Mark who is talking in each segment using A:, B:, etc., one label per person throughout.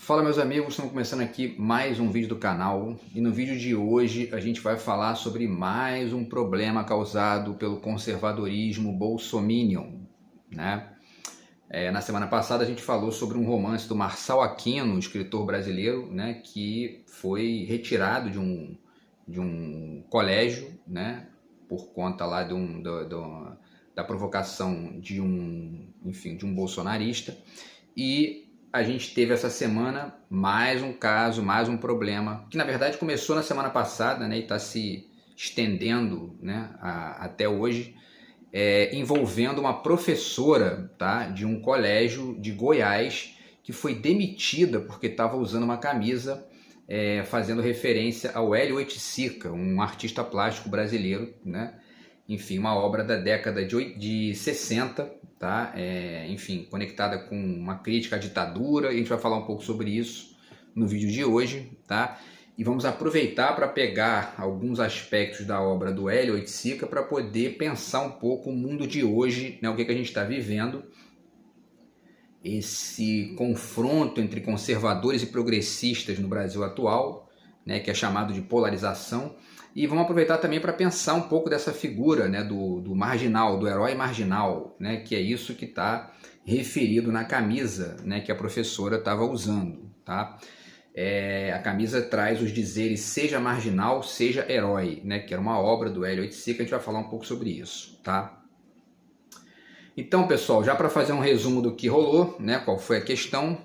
A: Fala meus amigos, estamos começando aqui mais um vídeo do canal e no vídeo de hoje a gente vai falar sobre mais um problema causado pelo conservadorismo bolsominion, né? Na semana passada a gente falou sobre um romance do Marçal Aquino, escritor brasileiro, né, que foi retirado de um colégio, né, por conta lá da provocação de um bolsonarista. E a gente teve essa semana mais um caso, mais um problema, que na verdade começou na semana passada, né, e está se estendendo, né, até hoje, envolvendo uma professora, tá, de um colégio de Goiás que foi demitida porque estava usando uma camisa fazendo referência ao Hélio Oiticica, um artista plástico brasileiro, né? Enfim, uma obra da década de 60, tá? Enfim, conectada com uma crítica à ditadura, e a gente vai falar um pouco sobre isso no vídeo de hoje, tá? E vamos aproveitar para pegar alguns aspectos da obra do Hélio Oiticica para poder pensar um pouco o mundo de hoje, né? O que a gente está vivendo, esse confronto entre conservadores e progressistas no Brasil atual, né? Que é chamado de polarização. E vamos aproveitar também para pensar um pouco dessa figura, né, do marginal, do herói marginal, né, que é isso que está referido na camisa, né, que a professora estava usando. Tá? A camisa traz os dizeres seja marginal, seja herói, né, que era uma obra do Hélio Oiticica, a gente vai falar um pouco sobre isso. Tá? Então, pessoal, já para fazer um resumo do que rolou, né, qual foi a questão,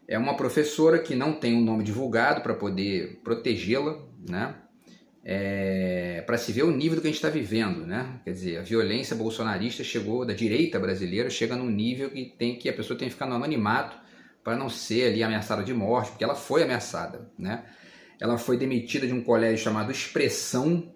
A: é uma professora que não tem um nome divulgado para poder protegê-la, né? Para se ver o nível do que a gente está vivendo, né? Quer dizer, a violência bolsonarista chegou, da direita brasileira, chega num nível que a pessoa tem que ficar no anonimato para não ser ali ameaçada de morte, porque ela foi ameaçada, né? Ela foi demitida de um colégio chamado Expressão,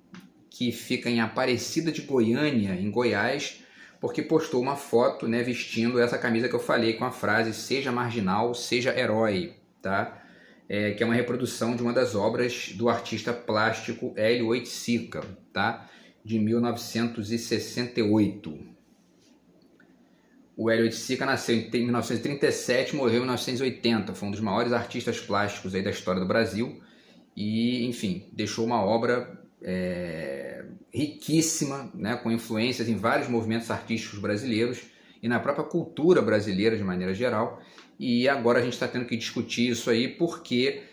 A: que fica em Aparecida de Goiânia, em Goiás, porque postou uma foto, né, vestindo essa camisa que eu falei, com a frase seja marginal, seja herói, tá? Que é uma reprodução de uma das obras do artista plástico Hélio Oiticica, tá? De 1968. O Hélio Oiticica nasceu em 1937 e morreu em 1980. Foi um dos maiores artistas plásticos aí da história do Brasil e, enfim, deixou uma obra riquíssima, né, com influências em vários movimentos artísticos brasileiros e na própria cultura brasileira de maneira geral. E agora a gente está tendo que discutir isso aí porque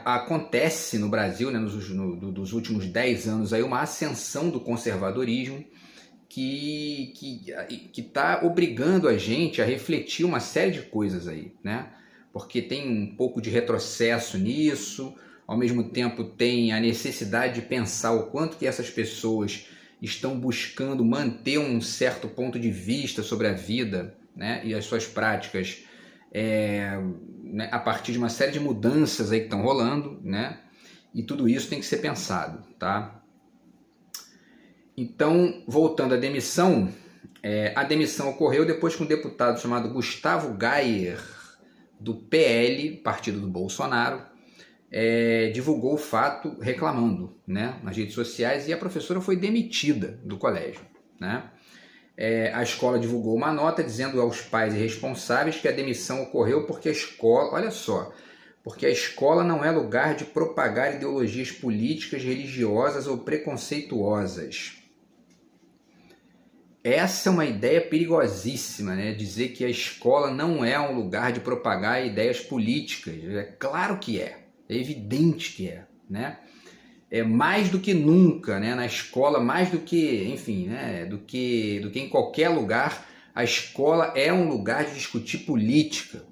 A: acontece no Brasil, né, dos últimos 10 anos, aí, uma ascensão do conservadorismo que está obrigando a gente a refletir uma série de coisas aí, né? Porque tem um pouco de retrocesso nisso, ao mesmo tempo tem a necessidade de pensar o quanto que essas pessoas estão buscando manter um certo ponto de vista sobre a vida, né, e as suas práticas né, a partir de uma série de mudanças aí que estão rolando, né, e tudo isso tem que ser pensado, tá? Então, voltando à demissão, a demissão ocorreu depois que um deputado chamado Gustavo Gayer, do PL, partido do Bolsonaro, divulgou o fato reclamando, né, nas redes sociais, e a professora foi demitida do colégio, né? A escola divulgou uma nota dizendo aos pais e responsáveis que a demissão ocorreu porque a escola, olha só, porque a escola não é lugar de propagar ideologias políticas, religiosas ou preconceituosas. Essa é uma ideia perigosíssima, né? Dizer que a escola não é um lugar de propagar ideias políticas. É claro que é evidente que né? Mais do que nunca, né, na escola, mais do que, enfim, né, do que em qualquer lugar, a escola é um lugar de discutir política,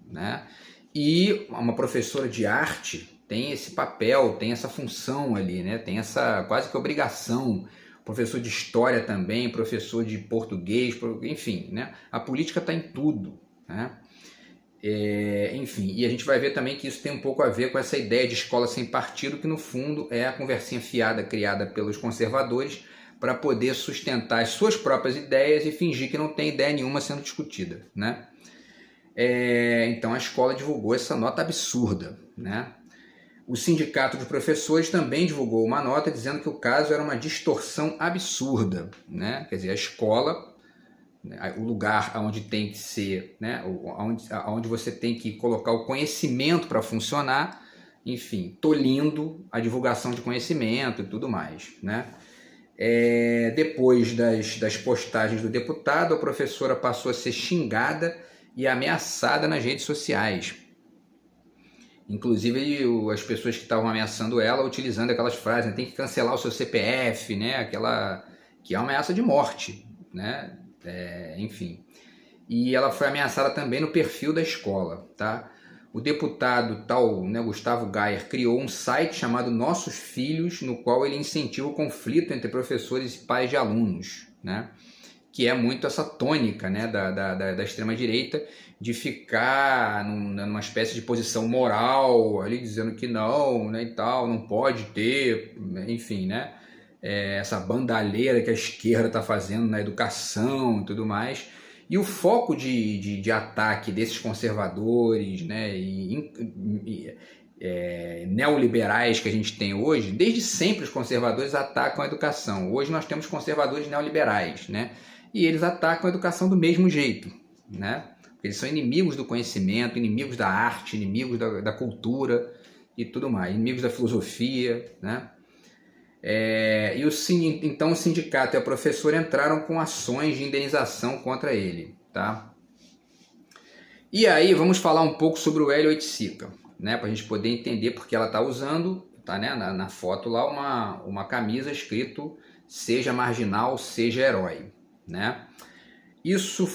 A: né? E uma professora de arte tem esse papel, tem essa função ali, né? Tem essa quase que obrigação. Professor de história também, professor de português, enfim, né? A política está em tudo, né? Enfim, e a gente vai ver também que isso tem um pouco a ver com essa ideia de escola sem partido, que no fundo é a conversinha fiada criada pelos conservadores para poder sustentar as suas próprias ideias e fingir que não tem ideia nenhuma sendo discutida, né? Então a escola divulgou essa nota absurda, né? O sindicato de professores também divulgou uma nota dizendo que o caso era uma distorção absurda, né? Quer dizer, a escola né, o lugar onde tem que ser, né, onde você tem que colocar o conhecimento para funcionar, enfim, tolhindo a divulgação de conhecimento e tudo mais, né? Depois das postagens do deputado, a professora passou a ser xingada e ameaçada nas redes sociais. Inclusive as pessoas que estavam ameaçando ela utilizando aquelas frases, né, tem que cancelar o seu CPF, né, aquela que é uma ameaça de morte, né? Enfim. E ela foi ameaçada também no perfil da escola, tá? O deputado tal, né, Gustavo Gayer, criou um site chamado Nossos Filhos, no qual ele incentiva o conflito entre professores e pais de alunos, né? Que é muito essa tônica, né, da extrema-direita, de ficar numa espécie de posição moral, ali dizendo que não, né, e tal, não pode ter, enfim, né? Essa bandalheira que a esquerda está fazendo na educação e tudo mais. E o foco de ataque desses conservadores, né, neoliberais que a gente tem hoje, desde sempre os conservadores atacam a educação. Hoje nós temos conservadores neoliberais, né, e eles atacam a educação do mesmo jeito, né? Eles são inimigos do conhecimento, inimigos da arte, inimigos da cultura e tudo mais, inimigos da filosofia, né? Então o sindicato e a professora entraram com ações de indenização contra ele, tá? E aí vamos falar um pouco sobre o Hélio Oiticica, né? Para a gente poder entender porque ela está usando, tá, né, na foto lá, uma camisa escrito "Seja marginal, seja herói", né? Isso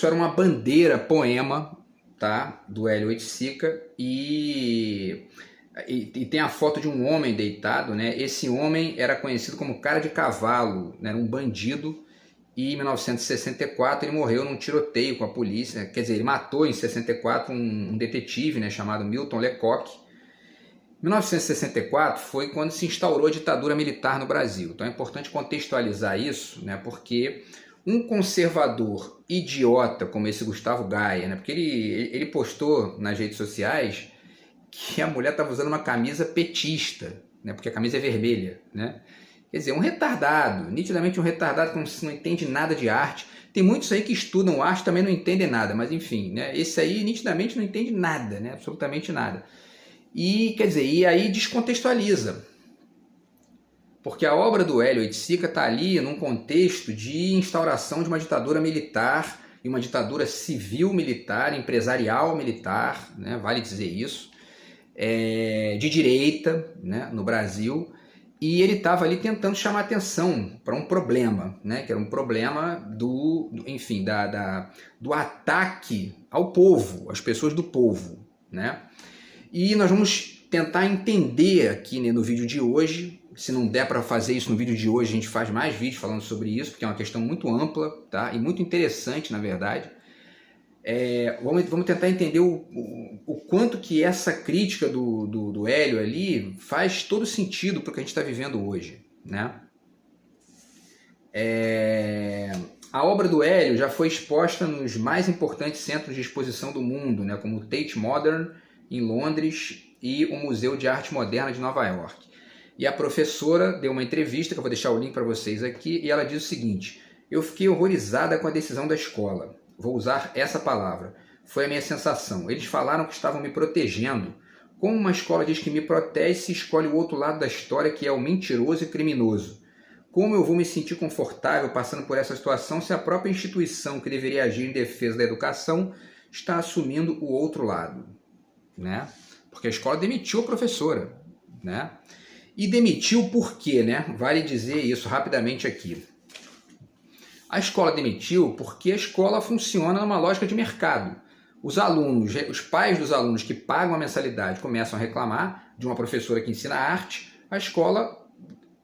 A: era uma bandeira, poema, tá, do Hélio Oiticica, e tem a foto de um homem deitado, né? Esse homem era conhecido como cara de cavalo, né? Era um bandido, e em 1964 ele morreu num tiroteio com a polícia, quer dizer, ele matou em 64 um detetive, né, chamado Milton Lecoq. 1964 foi quando se instaurou a ditadura militar no Brasil, então é importante contextualizar isso, né? Porque um conservador idiota como esse Gustavo Gayer, né? Porque ele postou nas redes sociais que a mulher estava usando uma camisa petista, né? Porque a camisa é vermelha, né? Quer dizer, um retardado, nitidamente um retardado que não entende nada de arte. Tem muitos aí que estudam arte e também não entendem nada, mas enfim, né? Esse aí nitidamente não entende nada, né? Absolutamente nada. E, quer dizer, e aí descontextualiza. Porque a obra do Hélio Oiticica está ali num contexto de instauração de uma ditadura militar e uma ditadura civil-militar, empresarial-militar, né? Vale dizer isso, de direita, né, no Brasil, e ele estava ali tentando chamar atenção para um problema, né, que era um problema do ataque ao povo, às pessoas do povo, né? E nós vamos tentar entender aqui, né, no vídeo de hoje. Se não der para fazer isso no vídeo de hoje, a gente faz mais vídeos falando sobre isso, porque é uma questão muito ampla, tá? E muito interessante, na verdade. Vamos tentar entender o quanto que essa crítica do Hélio ali faz todo sentido para o que a gente está vivendo hoje, né? A obra do Hélio já foi exposta nos mais importantes centros de exposição do mundo, né, como o Tate Modern, em Londres, e o Museu de Arte Moderna de Nova York. E a professora deu uma entrevista, que eu vou deixar o link para vocês aqui, e ela diz o seguinte: "Eu fiquei horrorizada com a decisão da escola. Vou usar essa palavra. Foi a minha sensação. Eles falaram que estavam me protegendo. Como uma escola diz que me protege se escolhe o outro lado da história, que é o mentiroso e criminoso? Como eu vou me sentir confortável passando por essa situação se a própria instituição que deveria agir em defesa da educação está assumindo o outro lado?", né? Porque a escola demitiu a professora, né? E demitiu por quê, né? Vale dizer isso rapidamente aqui. A escola demitiu porque a escola funciona numa lógica de mercado. Os alunos, os pais dos alunos que pagam a mensalidade começam a reclamar de uma professora que ensina arte. A escola,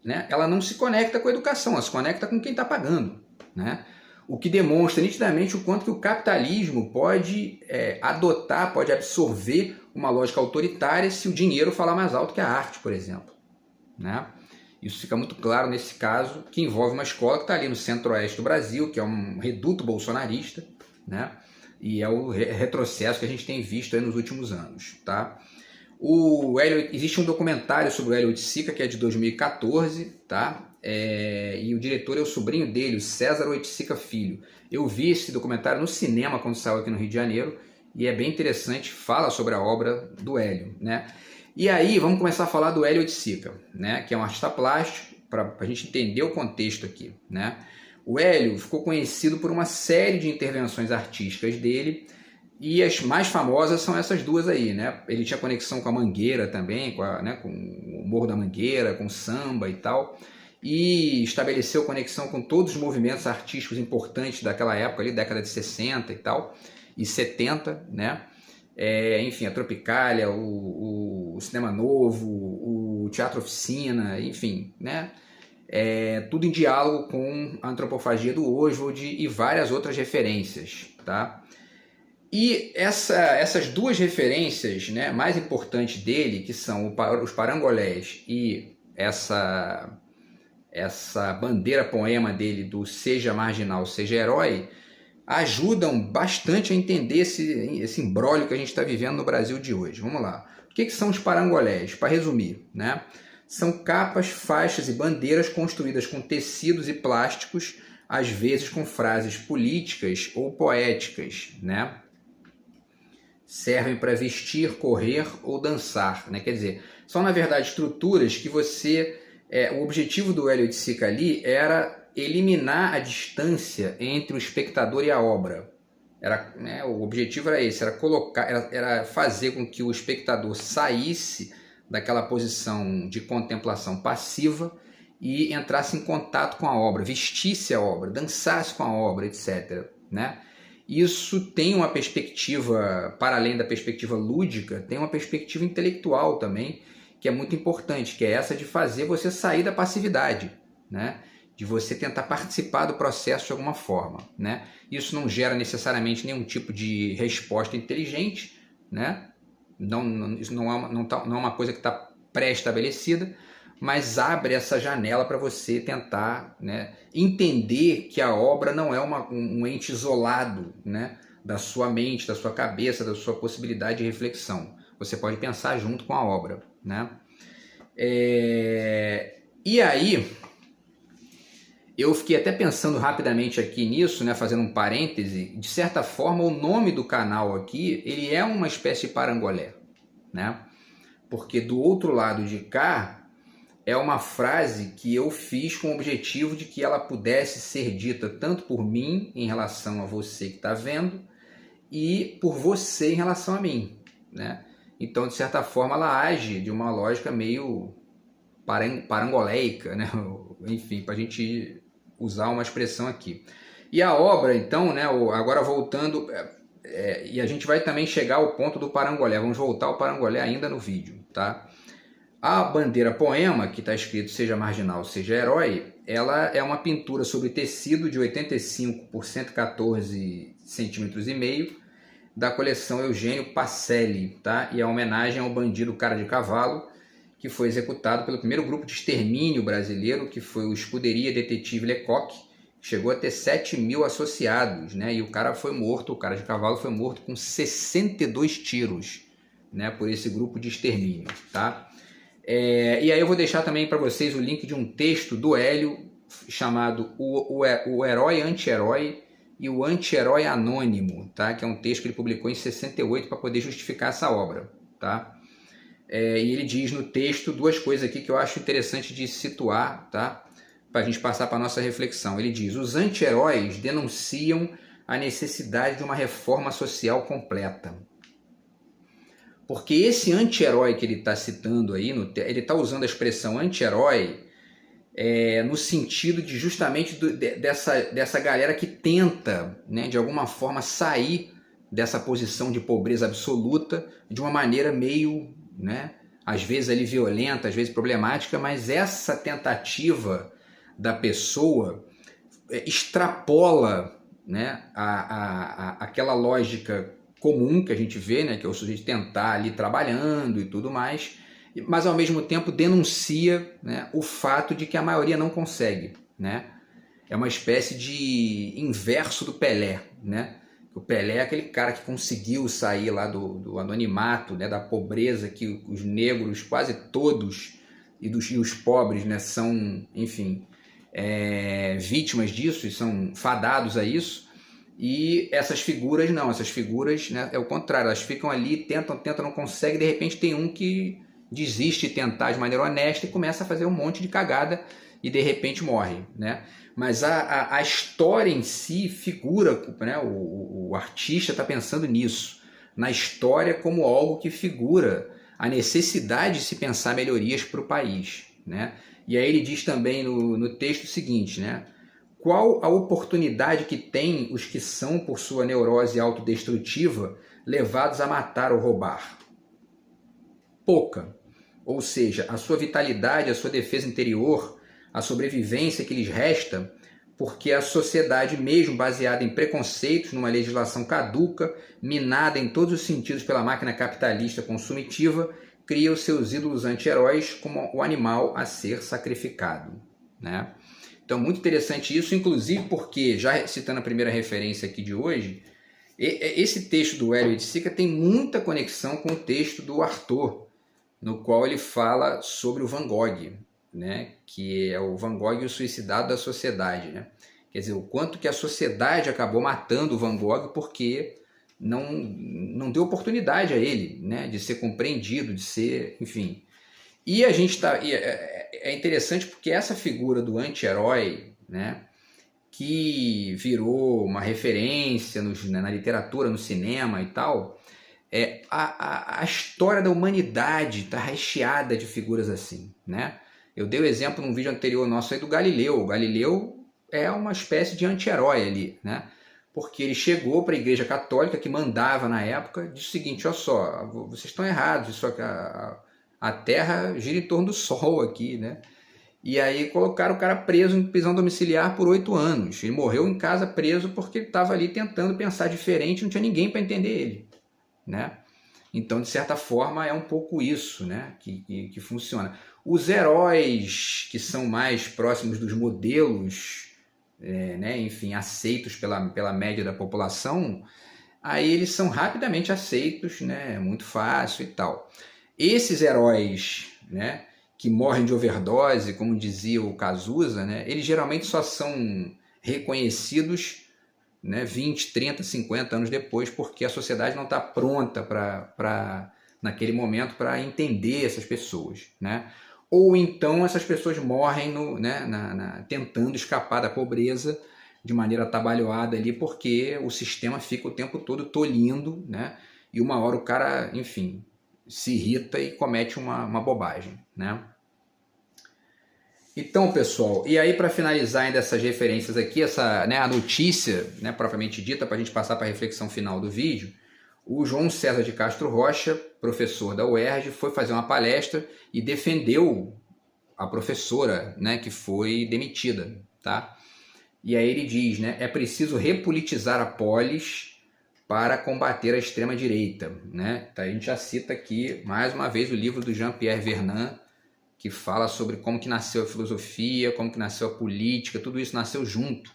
A: né, ela não se conecta com a educação, ela se conecta com quem está pagando, né? O que demonstra nitidamente o quanto que o capitalismo pode adotar, pode absorver uma lógica autoritária se o dinheiro falar mais alto que a arte, por exemplo, né? Isso fica muito claro nesse caso, que envolve uma escola que está ali no centro-oeste do Brasil, que é um reduto bolsonarista, né? E é o retrocesso que a gente tem visto aí nos últimos anos, tá? Existe um documentário sobre o Hélio Oiticica, que é de 2014, tá? e o diretor é o sobrinho dele, o César Oiticica Filho. Eu vi esse documentário no cinema quando saiu aqui no Rio de Janeiro, e é bem interessante, fala sobre a obra do Hélio, né? E aí vamos começar a falar do Hélio Oiticica, né? Que é um artista plástico, para a gente entender o contexto aqui, né? O Hélio ficou conhecido por uma série de intervenções artísticas dele, e as mais famosas são essas duas aí, né? Ele tinha conexão com a Mangueira também, com o Morro da Mangueira, com samba e tal, e estabeleceu conexão com todos os movimentos artísticos importantes daquela época, ali, década de 60 e tal, e 70, né? Enfim, a Tropicália, o Cinema Novo, o Teatro Oficina, enfim, né? Tudo em diálogo com a Antropofagia do Oswald e várias outras referências, tá? E essas duas referências, né, mais importantes dele, que são os parangolés e essa bandeira poema dele do seja marginal, seja herói, ajudam bastante a entender esse imbróglio que a gente está vivendo no Brasil de hoje. Vamos lá. O que são os parangolés? Para resumir, né? São capas, faixas e bandeiras construídas com tecidos e plásticos, às vezes com frases políticas ou poéticas, né? Servem para vestir, correr ou dançar, né? Quer dizer, são na verdade estruturas que o objetivo do Hélio Oiticica ali era eliminar a distância entre o espectador e a obra. O objetivo era esse, era fazer com que o espectador saísse daquela posição de contemplação passiva e entrasse em contato com a obra, vestisse a obra, dançasse com a obra, etc., né? Isso tem uma perspectiva, para além da perspectiva lúdica, tem uma perspectiva intelectual também, que é muito importante, que é essa de fazer você sair da passividade, né? De você tentar participar do processo de alguma forma, né? Isso não gera necessariamente nenhum tipo de resposta inteligente, né? Isso não é uma coisa que está pré-estabelecida, mas abre essa janela para você tentar, né, entender que a obra não é um ente isolado, né, da sua mente, da sua cabeça, da sua possibilidade de reflexão. Você pode pensar junto com a obra, né? E aí, eu fiquei até pensando rapidamente aqui nisso, né, fazendo um parêntese. De certa forma, o nome do canal aqui, ele é uma espécie de parangolé, né? Porque do outro lado de cá, é uma frase que eu fiz com o objetivo de que ela pudesse ser dita tanto por mim em relação a você que está vendo e por você em relação a mim, né? Então, de certa forma, ela age de uma lógica meio parangoleica, né? Enfim, para a gente usar uma expressão aqui. E a obra, então, né? Agora voltando, e a gente vai também chegar ao ponto do parangolé. Vamos voltar ao parangolé ainda no vídeo, tá? A bandeira poema, que está escrito seja marginal, seja herói, ela é uma pintura sobre tecido de 85 por 114 centímetros e meio, da coleção Eugênio Pacelli, tá? E é homenagem ao bandido Cara de Cavalo, que foi executado pelo primeiro grupo de extermínio brasileiro, que foi o Escuderia Detetive Lecoq, que chegou a ter 7 mil associados, né? E o cara o Cara de Cavalo foi morto com 62 tiros, né? Por esse grupo de extermínio, tá? E aí eu vou deixar também para vocês o link de um texto do Hélio chamado O Herói Anti-Herói e o Anti-Herói Anônimo, tá? Que é um texto que ele publicou em 68 para poder justificar essa obra, tá? E ele diz no texto duas coisas aqui que eu acho interessante de situar, tá? Para a gente passar para a nossa reflexão. Ele diz: os anti-heróis denunciam a necessidade de uma reforma social completa. Porque esse anti-herói que ele está citando aí, ele está usando a expressão anti-herói no sentido de justamente dessa galera que tenta, né, de alguma forma, sair dessa posição de pobreza absoluta de uma maneira meio, né, às vezes ali violenta, às vezes problemática, mas essa tentativa da pessoa extrapola, né, aquela lógica comum que a gente vê, né, que é o sujeito tentar ali trabalhando e tudo mais, mas ao mesmo tempo denuncia, né, o fato de que a maioria não consegue, né? É uma espécie de inverso do Pelé, né? O Pelé é aquele cara que conseguiu sair lá do anonimato, né, da pobreza que os negros quase todos e os pobres, né, são, enfim, vítimas disso e são fadados a isso. E essas figuras não, essas figuras, né, é o contrário, elas ficam ali, tentam, não conseguem, de repente tem um que desiste de tentar de maneira honesta e começa a fazer um monte de cagada e de repente morre, né? Mas a história em si figura, né, o artista está pensando nisso, na história como algo que figura a necessidade de se pensar melhorias para o país, né? E aí ele diz também no texto o seguinte, né? Qual a oportunidade que têm os que são, por sua neurose autodestrutiva, levados a matar ou roubar? Pouca. Ou seja, a sua vitalidade, a sua defesa interior, a sobrevivência que lhes resta, porque a sociedade, mesmo baseada em preconceitos, numa legislação caduca, minada em todos os sentidos pela máquina capitalista consumitiva, cria os seus ídolos anti-heróis como o animal a ser sacrificado, né? Então, muito interessante isso, inclusive porque, já citando a primeira referência aqui de hoje, esse texto do Hélio Oiticica tem muita conexão com o texto do Arthur, no qual ele fala sobre o Van Gogh, né? Que é o Van Gogh e o suicidado da sociedade, né? Quer dizer, o quanto que a sociedade acabou matando o Van Gogh porque não deu oportunidade a ele, né? De ser compreendido, de ser, enfim... E a gente é interessante porque essa figura do anti-herói, né, que virou uma referência na literatura, no cinema e tal, a história da humanidade está recheada de figuras assim, né? Eu dei o exemplo num vídeo anterior nosso aí do Galileu. O Galileu é uma espécie de anti-herói ali, né? Porque ele chegou para a Igreja Católica, que mandava na época, disse o seguinte: olha só, vocês estão errados, isso aqui, a Terra gira em torno do Sol aqui, né? E aí colocaram o cara preso em prisão domiciliar por 8 anos. Ele morreu em casa preso porque ele estava ali tentando pensar diferente, não tinha ninguém para entender ele, né? Então, de certa forma, é um pouco isso, né, que funciona. Os heróis que são mais próximos dos modelos, né, enfim, aceitos pela média da população, aí eles são rapidamente aceitos, né, muito fácil e tal. Esses heróis, né, que morrem de overdose, como dizia o Cazuza, né, eles geralmente só são reconhecidos, né, 20, 30, 50 anos depois, porque a sociedade não está pronta naquele momento para entender essas pessoas, né? Ou então essas pessoas morrem tentando escapar da pobreza de maneira atabalhoada ali, porque o sistema fica o tempo todo tolhindo, né? E uma hora o cara, enfim, se irrita e comete uma bobagem, né? Então, pessoal, e aí para finalizar ainda essas referências aqui, a notícia, né, propriamente dita, para a gente passar para a reflexão final do vídeo, o João César de Castro Rocha, professor da UERJ, foi fazer uma palestra e defendeu a professora, né, que foi demitida, tá? E aí ele diz, né, é preciso repolitizar a polis para combater a extrema-direita, né? Então, a gente já cita aqui, mais uma vez, o livro do Jean-Pierre Vernant, que fala sobre como que nasceu a filosofia, como que nasceu a política, tudo isso nasceu junto,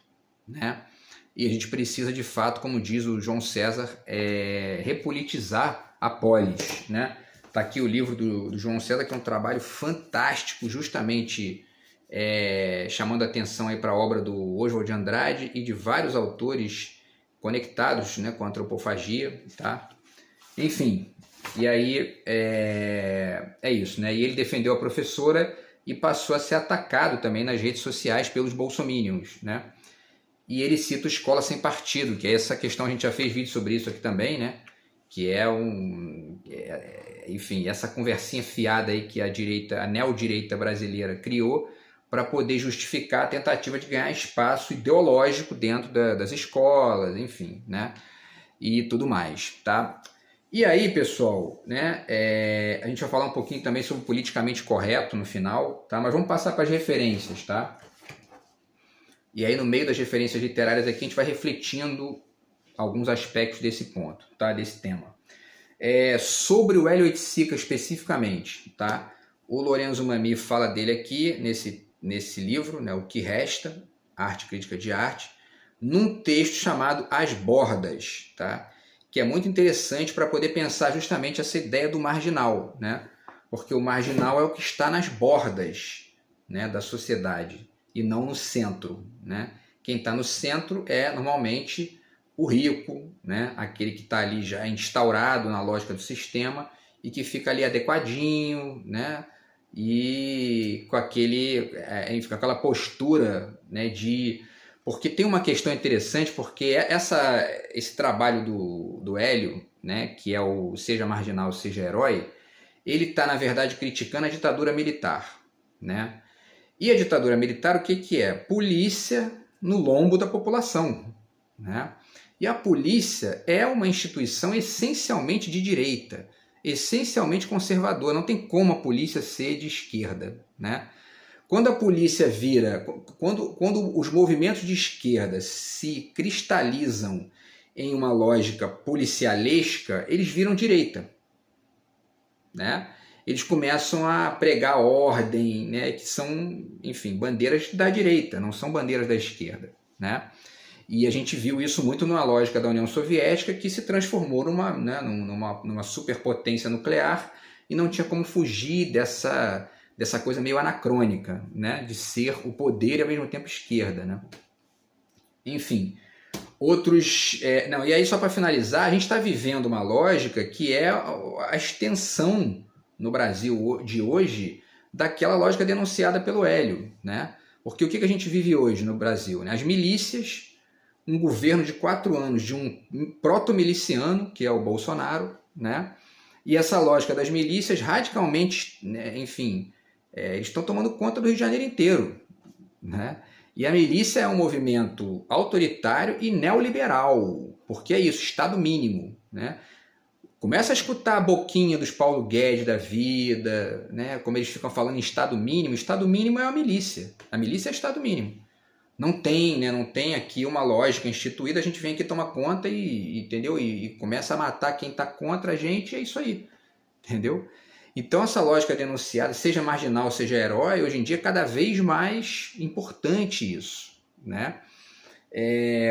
A: né? E a gente precisa, de fato, como diz o João César, repolitizar a polis, né? Tá aqui o livro do João César, que é um trabalho fantástico, justamente chamando a atenção aí para a obra do Oswald de Andrade e de vários autores conectados, né, com a antropofagia, tá? Enfim, e aí é isso, né? E ele defendeu a professora e passou a ser atacado também nas redes sociais pelos bolsominions, né? E ele cita o Escola Sem Partido, que é essa questão, a gente já fez vídeo sobre isso aqui também, né? Que enfim, essa conversinha fiada aí que a neodireita brasileira criou para poder justificar a tentativa de ganhar espaço ideológico dentro das escolas, enfim, né? E tudo mais, tá? E aí, pessoal, né, a gente vai falar um pouquinho também sobre o politicamente correto no final, tá? Mas vamos passar para as referências, tá? E aí, no meio das referências literárias aqui, a gente vai refletindo alguns aspectos desse ponto, tá? Desse tema. Sobre o Hélio Oiticica especificamente, tá? O Lorenzo Mami fala dele aqui nesse livro, né, O que Resta, Arte Crítica de Arte, num texto chamado As Bordas, tá? Que é muito interessante para poder pensar justamente essa ideia do marginal, né? Porque o marginal é o que está nas bordas, né, da sociedade, e não no centro, né? Quem está no centro é normalmente o rico, né? Aquele que está ali já instaurado na lógica do sistema e que fica ali adequadinho, né? E com com aquela postura, né? Porque tem uma questão interessante, porque esse trabalho do Hélio, né? Que é o seja marginal, seja herói, ele está, na verdade, criticando a ditadura militar, né? E a ditadura militar, o que é? Polícia no lombo da população, né? E a polícia é uma instituição essencialmente de direita, essencialmente conservadora. Não tem como a polícia ser de esquerda, né? Quando a polícia quando os movimentos de esquerda se cristalizam em uma lógica policialesca, eles viram direita, né? Eles começam a pregar ordem, né? Que são, enfim, bandeiras da direita, não são bandeiras da esquerda, né? E a gente viu isso muito numa lógica da União Soviética, que se transformou numa superpotência nuclear e não tinha como fugir dessa coisa meio anacrônica, né? De ser o poder e ao mesmo tempo esquerda, né? Enfim, e aí só para finalizar, a gente está vivendo uma lógica que é a extensão no Brasil de hoje daquela lógica denunciada pelo Hélio, né? Porque o que a gente vive hoje no Brasil, né? As milícias, um governo de 4 anos de um proto-miliciano, que é o Bolsonaro, né? E essa lógica das milícias radicalmente, né, enfim, eles estão tomando conta do Rio de Janeiro inteiro, né? E a milícia é um movimento autoritário e neoliberal, porque é isso, Estado mínimo, né? Começa a escutar a boquinha dos Paulo Guedes da vida, né? Como eles ficam falando em Estado mínimo é a milícia é Estado mínimo. Não tem, né? Não tem aqui uma lógica instituída, a gente vem aqui tomar conta entendeu? E começa a matar quem está contra a gente, é isso aí, entendeu? Então essa lógica denunciada, seja marginal, seja herói, hoje em dia é cada vez mais importante isso, né?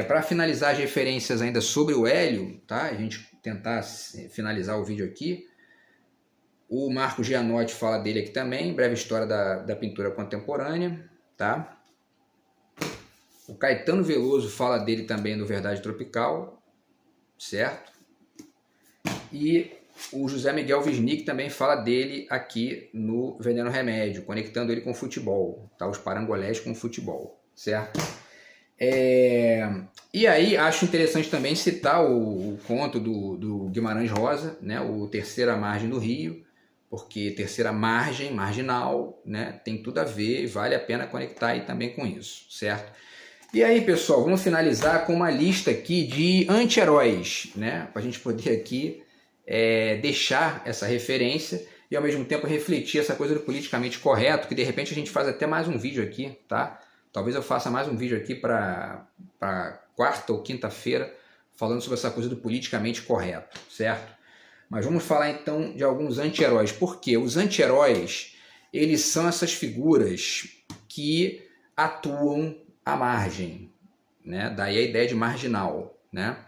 A: Para finalizar as referências ainda sobre o Hélio, tá? A gente tentar finalizar o vídeo aqui, o Marco Gianotti fala dele aqui também, breve história da pintura contemporânea, tá? O Caetano Veloso fala dele também no Verdade Tropical, certo? E o José Miguel Wisnik também fala dele aqui no Veneno Remédio, conectando ele com o futebol, tá? Os parangolés com o futebol, certo? E aí acho interessante também citar o conto do Guimarães Rosa, né? O Terceira Margem do Rio, porque terceira margem, marginal, né? Tem tudo a ver e vale a pena conectar aí também com isso, certo? E aí, pessoal, vamos finalizar com uma lista aqui de anti-heróis, né? Para a gente poder aqui deixar essa referência e ao mesmo tempo refletir essa coisa do politicamente correto, que de repente a gente faz até mais um vídeo aqui, tá? Talvez eu faça mais um vídeo aqui para quarta ou quinta-feira falando sobre essa coisa do politicamente correto, certo? Mas vamos falar então de alguns anti-heróis. Por quê? Os anti-heróis, eles são essas figuras que atuam à margem, né? Daí a ideia de marginal, né?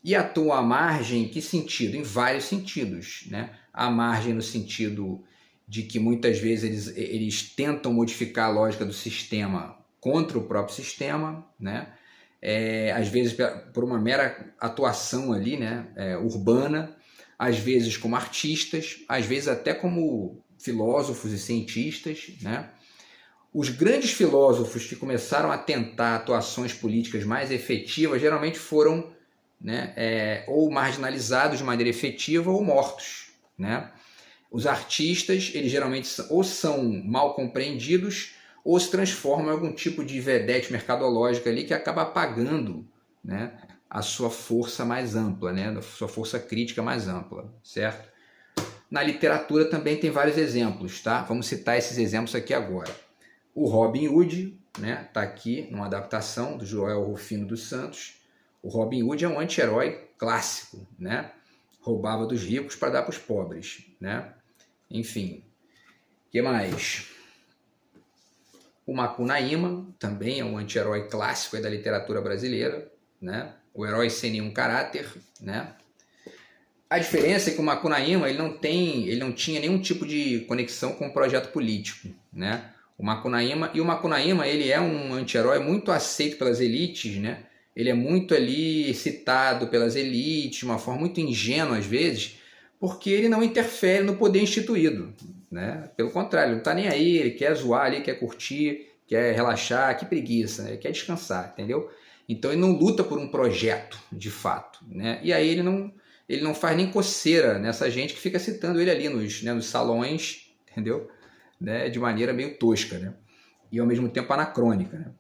A: E atuam à margem em que sentido? Em vários sentidos, né? À margem no sentido de que muitas vezes eles tentam modificar a lógica do sistema contra o próprio sistema, né? Às vezes por uma mera atuação ali, né? Urbana, às vezes como artistas, às vezes até como filósofos e cientistas, né? Os grandes filósofos que começaram a tentar atuações políticas mais efetivas geralmente foram, né, ou marginalizados de maneira efetiva ou mortos, né? Os artistas, eles geralmente ou são mal compreendidos ou se transformam em algum tipo de vedete mercadológica ali que acaba apagando, né, a sua força mais ampla, né, a sua força crítica mais ampla, certo? Na literatura também tem vários exemplos, tá? Vamos citar esses exemplos aqui agora. O Robin Hood, né, tá aqui numa adaptação do Joel Rufino dos Santos. O Robin Hood é um anti-herói clássico, né? Roubava dos ricos para dar para os pobres, né? Enfim, o que mais? O Macunaíma também é um anti-herói clássico da literatura brasileira, né? O herói sem nenhum caráter, né? A diferença é que o Macunaíma ele não tinha nenhum tipo de conexão com o projeto político, né? o Macunaíma. E o Macunaíma, ele é um anti-herói muito aceito pelas elites, né? Ele é muito ali citado pelas elites, de uma forma muito ingênua às vezes, porque ele não interfere no poder instituído, né? Pelo contrário, ele não está nem aí, ele quer zoar ali, quer curtir, quer relaxar, que preguiça, né? Ele quer descansar, entendeu? Então ele não luta por um projeto, de fato, né? E aí ele não faz nem coceira nessa gente que fica citando ele ali nos salões, entendeu? Né? De maneira meio tosca, né? E ao mesmo tempo anacrônica, né?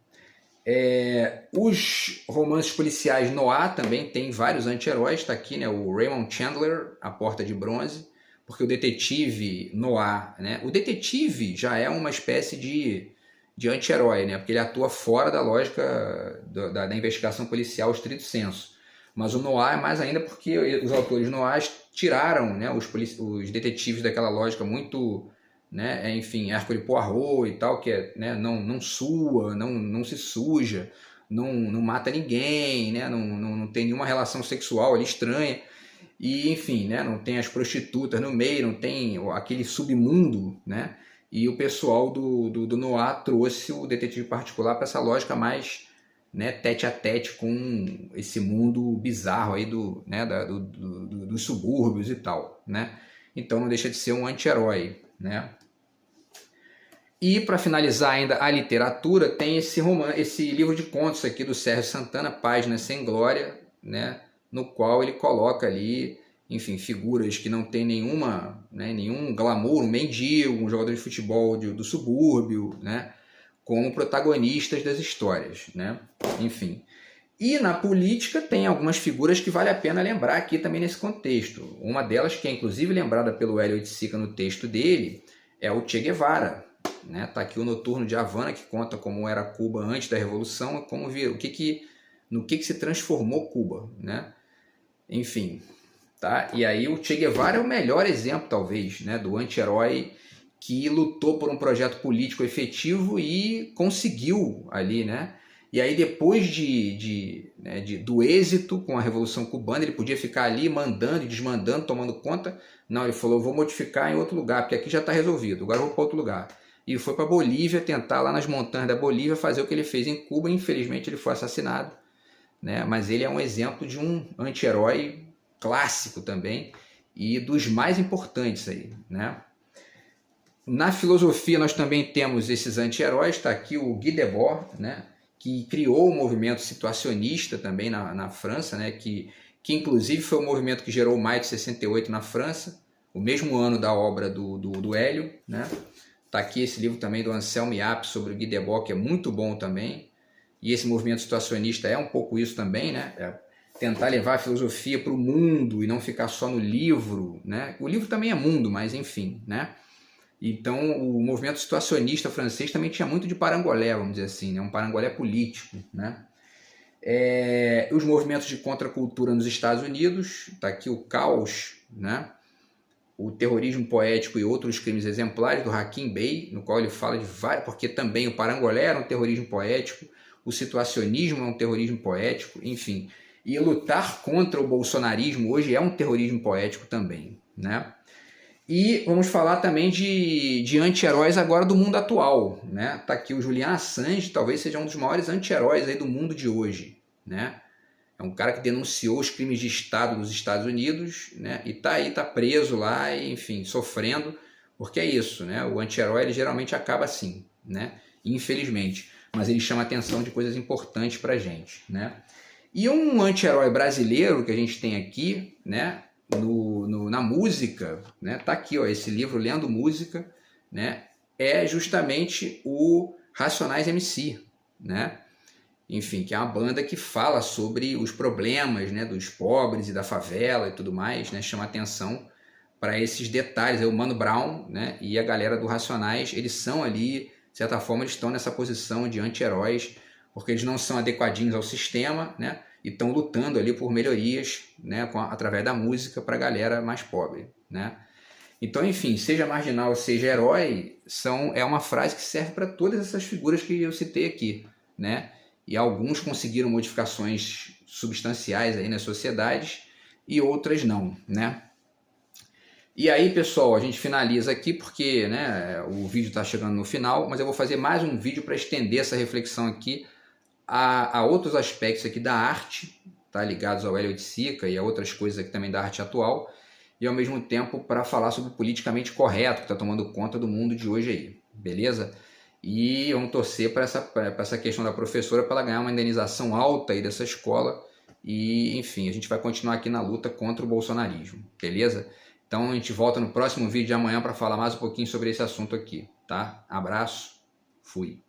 A: Os romances policiais noir também tem vários anti-heróis, está aqui, né? O Raymond Chandler, A Porta de Bronze, porque o detetive noir, né? O detetive já é uma espécie de anti-herói, né? Porque ele atua fora da lógica da investigação policial estrito sensu. Mas o noir é mais ainda porque os autores noirs tiraram, né, os detetives daquela lógica muito, né, enfim, Hercule Poirot e tal, que é, né, não sua, não se suja, não mata ninguém, né, não tem nenhuma relação sexual ali estranha. E, enfim, né, não tem as prostitutas no meio, não tem aquele submundo, né? E o pessoal do Noir trouxe o detetive particular para essa lógica mais, né, tete a tete com esse mundo bizarro aí né, dos subúrbios e tal, né? Então não deixa de ser um anti-herói, né? E para finalizar ainda a literatura, tem esse livro de contos aqui do Sérgio Santana, Páginas Sem Glória, né? No qual ele coloca ali, enfim, figuras que não tem nenhum glamour, um mendigo, um jogador de futebol do subúrbio, né? Como protagonistas das histórias, né? Enfim. E na política tem algumas figuras que vale a pena lembrar aqui também nesse contexto. Uma delas, que é inclusive lembrada pelo Hélio Oiticica no texto dele, é o Che Guevara. Né? Tá aqui o Noturno de Havana, que conta como era Cuba antes da Revolução e como no que se transformou Cuba, né? Enfim, tá? E aí o Che Guevara é o melhor exemplo, talvez, né, do anti-herói que lutou por um projeto político efetivo e conseguiu ali, né? E aí depois do êxito com a Revolução Cubana, ele podia ficar ali mandando e desmandando, tomando conta. Não, ele falou, vou modificar em outro lugar, porque aqui já está resolvido, agora eu vou para outro lugar. E foi para a Bolívia tentar, lá nas montanhas da Bolívia, fazer o que ele fez em Cuba. Infelizmente ele foi assassinado, né? Mas ele é um exemplo de um anti-herói clássico também e dos mais importantes aí, né? Na filosofia nós também temos esses anti-heróis, está aqui o Guy Debord, né? Que criou o movimento situacionista também na França, né? Que inclusive foi o movimento que gerou o Maio de 68 na França, o mesmo ano da obra do Hélio, né? Está aqui esse livro também do Anselmo Yapp sobre o Guy Debord, que é muito bom também. E esse movimento situacionista é um pouco isso também, né? É tentar levar a filosofia para o mundo e não ficar só no livro, né? O livro também é mundo, mas enfim, né? Então o movimento situacionista francês também tinha muito de parangolé, vamos dizer assim, né? Um parangolé político, né? Os movimentos de contracultura nos Estados Unidos, está aqui o Caos, né? O terrorismo poético e outros crimes exemplares, do Hakim Bey, no qual ele fala de vários, porque também o parangolé era um terrorismo poético, o situacionismo é um terrorismo poético, enfim. E lutar contra o bolsonarismo hoje é um terrorismo poético também, né? E vamos falar também de anti-heróis agora do mundo atual, né? Tá aqui o Julian Assange, talvez seja um dos maiores anti-heróis aí do mundo de hoje, né? É um cara que denunciou os crimes de Estado dos Estados Unidos, né? E tá preso lá, e, enfim, sofrendo, porque é isso, né? O anti-herói ele geralmente acaba assim, né? Infelizmente, mas ele chama a atenção de coisas importantes pra gente, né? E um anti-herói brasileiro que a gente tem aqui, né? Na música, né? Tá aqui, ó, esse livro Lendo Música, né? É justamente o Racionais MC, né? Enfim, que é uma banda que fala sobre os problemas, né, dos pobres e da favela e tudo mais, né? Chama atenção para esses detalhes. O Mano Brown, né, e a galera do Racionais, eles são ali, de certa forma, eles estão nessa posição de anti-heróis, porque eles não são adequadinhos ao sistema, né? E estão lutando ali por melhorias, né, através da música para a galera mais pobre, né? Então, enfim, seja marginal, seja herói, é uma frase que serve para todas essas figuras que eu citei aqui, né? E alguns conseguiram modificações substanciais aí nas sociedades e outras não, né? E aí, pessoal, a gente finaliza aqui porque, né, o vídeo está chegando no final, mas eu vou fazer mais um vídeo para estender essa reflexão aqui a outros aspectos aqui da arte, tá, ligados ao Hélio de Sica e a outras coisas aqui também da arte atual, e ao mesmo tempo para falar sobre o politicamente correto que está tomando conta do mundo de hoje aí, beleza? E vamos torcer para essa questão da professora para ela ganhar uma indenização alta aí dessa escola e, enfim, a gente vai continuar aqui na luta contra o bolsonarismo, beleza? Então a gente volta no próximo vídeo de amanhã para falar mais um pouquinho sobre esse assunto aqui, tá? Abraço, fui!